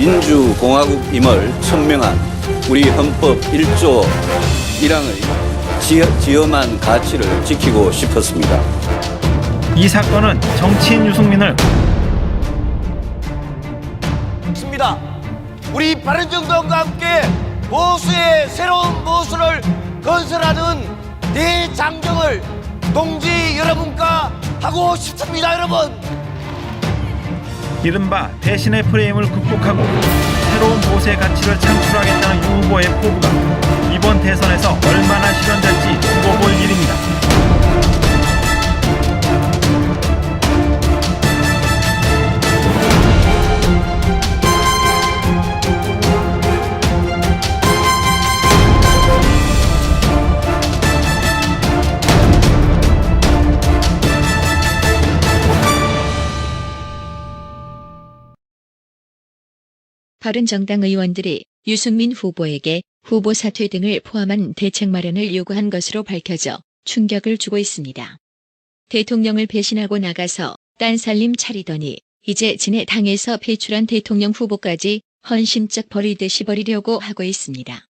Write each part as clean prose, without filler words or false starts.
민주공화국임을 천명한 우리 헌법 1조 1항의 지엄한 가치를 지키고 싶었습니다. 이 사건은 정치인 유승민을 있습니다. 우리 바른정당과 함께 보수의 새로운 보수를 건설하는 대장정을 동지 여러분과 하고 싶습니다, 여러분. 이른바 대신의 프레임을 극복하고 새로운 보수의 가치를 창출하겠다는 유 후보의 포부가 이번 대선에서 얼마나 실현될지 두고 볼 일입니다. 바른정당 의원들이 유승민 후보에게 후보 사퇴 등을 포함한 대책 마련을 요구한 것으로 밝혀져 충격을 주고 있습니다. 대통령을 배신하고 나가서 딴살림 차리더니 이제 지네 당에서 배출한 대통령 후보까지 헌신적 버리듯이 버리려고 하고 있습니다.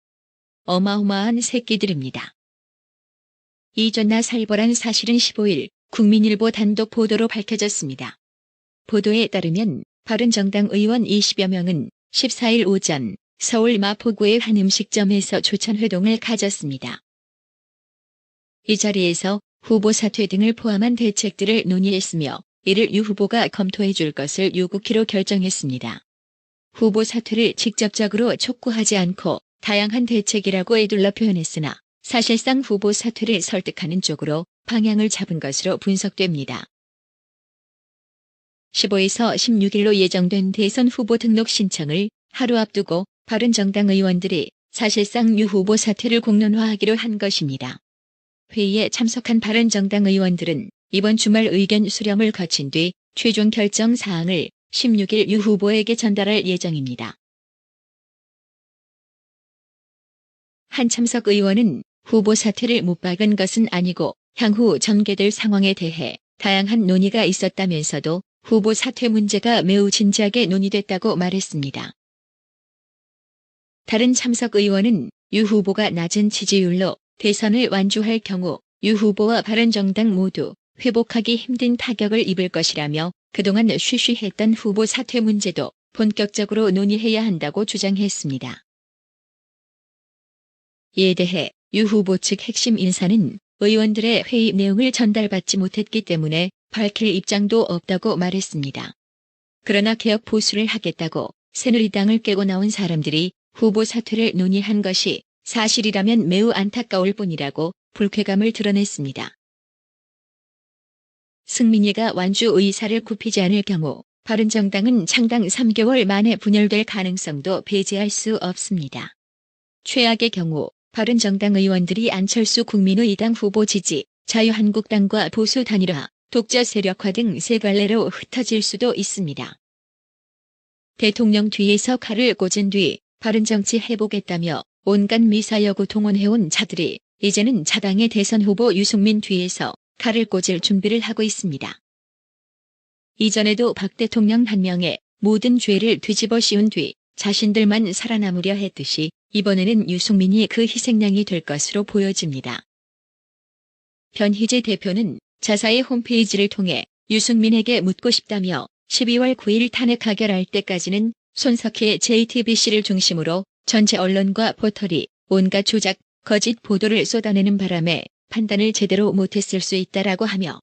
어마어마한 새끼들입니다. 이 존나 살벌한 사실은 15일 국민일보 단독 보도로 밝혀졌습니다. 보도에 따르면 바른정당 의원 20여 명은 14일 오전 서울 마포구의 한 음식점에서 조찬회동을 가졌습니다. 이 자리에서 후보 사퇴 등을 포함한 대책들을 논의했으며 이를 유 후보가 검토해 줄 것을 요구키로 결정했습니다. 후보 사퇴를 직접적으로 촉구하지 않고 다양한 대책이라고 에둘러 표현했으나 사실상 후보 사퇴를 설득하는 쪽으로 방향을 잡은 것으로 분석됩니다. 15에서 16일로 예정된 대선 후보 등록 신청을 하루 앞두고 바른정당 의원들이 사실상 유 후보 사퇴를 공론화하기로 한 것입니다. 회의에 참석한 바른정당 의원들은 이번 주말 의견 수렴을 거친 뒤 최종 결정 사항을 16일 유 후보에게 전달할 예정입니다. 한 참석 의원은 후보 사퇴를 못 박은 것은 아니고 향후 전개될 상황에 대해 다양한 논의가 있었다면서도 후보 사퇴 문제가 매우 진지하게 논의됐다고 말했습니다. 다른 참석 의원은 유 후보가 낮은 지지율로 대선을 완주할 경우 유 후보와 바른정당 모두 회복하기 힘든 타격을 입을 것이라며 그동안 쉬쉬했던 후보 사퇴 문제도 본격적으로 논의해야 한다고 주장했습니다. 이에 대해 유 후보 측 핵심 인사는 의원들의 회의 내용을 전달받지 못했기 때문에 밝힐 입장도 없다고 말했습니다. 그러나 개혁 보수를 하겠다고 새누리당을 깨고 나온 사람들이 후보 사퇴를 논의한 것이 사실이라면 매우 안타까울 뿐이라고 불쾌감을 드러냈습니다. 승민이가 완주 의사를 굽히지 않을 경우 바른정당은 창당 3개월 만에 분열될 가능성도 배제할 수 없습니다. 최악의 경우 바른정당 의원들이 안철수 국민의당 후보 지지, 자유한국당과 보수 단일화, 독자 세력화 등 세 갈래로 흩어질 수도 있습니다. 대통령 뒤에서 칼을 꽂은 뒤 바른정치 해보겠다며 온갖 미사여구 동원해온 자들이 이제는 자당의 대선 후보 유승민 뒤에서 칼을 꽂을 준비를 하고 있습니다. 이전에도 박 대통령 한 명의 모든 죄를 뒤집어 씌운 뒤 자신들만 살아남으려 했듯이 이번에는 유승민이 그 희생양이 될 것으로 보여집니다. 변희재 대표는 자사의 홈페이지를 통해 유승민에게 묻고 싶다며 12월 9일 탄핵 가결할 때까지는 손석희 JTBC를 중심으로 전체 언론과 포털이 온갖 조작, 거짓 보도를 쏟아내는 바람에 판단을 제대로 못했을 수 있다라고 하며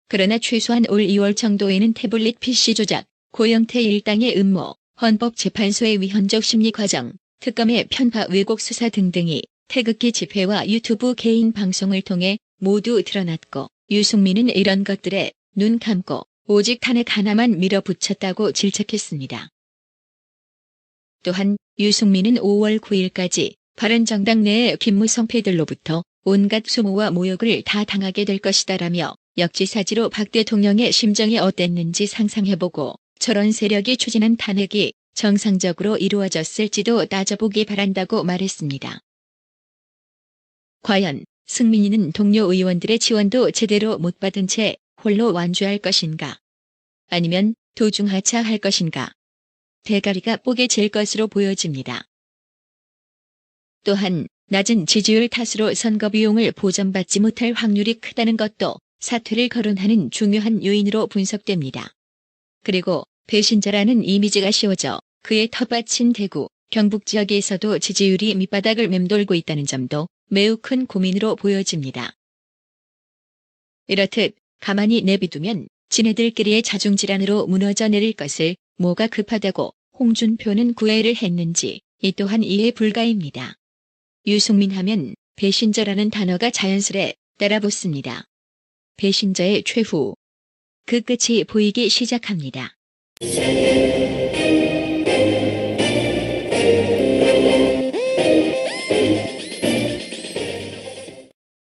그러나 최소한 올 2월 정도에는 태블릿 PC 조작, 고영태 일당의 음모, 헌법재판소의 위헌적 심리 과정, 특검의 편파 왜곡 수사 등등이 태극기 집회와 유튜브 개인 방송을 통해 모두 드러났고 유승민은 이런 것들에 눈 감고 오직 탄핵 하나만 밀어붙였다고 질책했습니다. 또한 유승민은 5월 9일까지 바른정당 내의 김무성패들로부터 온갖 수모와 모욕을 다 당하게 될 것이다라며 역지사지로 박 대통령의 심정이 어땠는지 상상해보고 저런 세력이 추진한 탄핵이 정상적으로 이루어졌을지도 따져보기 바란다고 말했습니다. 과연 승민이는 동료 의원들의 지원도 제대로 못 받은 채 홀로 완주할 것인가? 아니면 도중하차할 것인가? 대가리가 뽀개질 것으로 보여집니다. 또한 낮은 지지율 탓으로 선거 비용을 보전받지 못할 확률이 크다는 것도 사퇴를 거론하는 중요한 요인으로 분석됩니다. 그리고 배신자라는 이미지가 씌워져 그의 텃밭인 대구, 경북 지역에서도 지지율이 밑바닥을 맴돌고 있다는 점도 매우 큰 고민으로 보여집니다. 이렇듯 가만히 내비두면 지네들끼리의 자중질환으로 무너져 내릴 것을 뭐가 급하다고 홍준표는 구애를 했는지 이 또한 이해 불가입니다. 유승민 하면 배신자라는 단어가 자연스레 따라붙습니다. 배신자의 최후. 그 끝이 보이기 시작합니다.